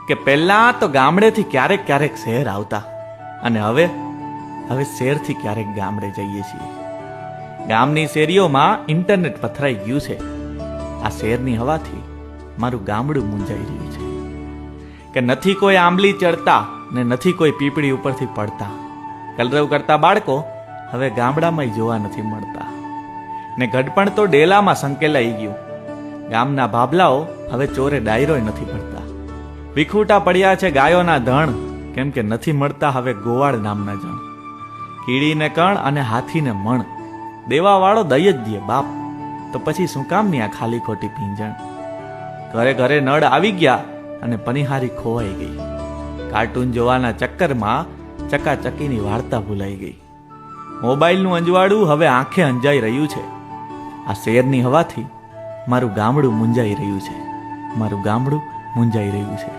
કે પહેલા તો ગામડેથી ક્યારેક ક્યારેક શહેર આવતા અને હવે શહેરથી ક્યારેક ગામડે જઈએ છીએ. ગામની શેરીઓમાં ઇન્ટરનેટ પથરાઈ ગયું છે. આ શહેરની હવાથી મારું ગામડું મૂંઝાઈ રહ્યું છે કે નથી કોઈ આંબલી ચડતા ને નથી કોઈ પીપળી ઉપરથી પડતા. કલરવ કરતા બાળકો હવે ગામડામાં જોવા નથી મળતા ને ઘડપણ તો ડેલામાં સંકેલાઈ ગયું. ગામના ભાભલાઓ હવે ચોરે ડાયરોય નથી પડતા. વિખૂટા પડ્યા છે ગાયોના ધણ, કેમ કે નથી મળતા હવે ગોવાળ નામના જણ. કીડીને કણ અને હાથીને મણ દેવાવાળો દઈ જ દે બાપ, તો પછી શું કામની આ ખાલી ખોટી પીંજણ. ઘરે ઘરે નળ આવી ગયા અને પનિહારી ખોવાઈ ગઈ. કાર્ટૂન જોવાના ચક્કરમાં ચકાચકીની વાર્તા ભૂલાઈ ગઈ. મોબાઈલનું અંજવાળું હવે આંખે અંજાઈ રહ્યું છે. આ શહેરની હવાથી મારું ગામડું મૂંઝાઈ રહ્યું છે. મારું ગામડું મૂંઝાઈ રહ્યું છે.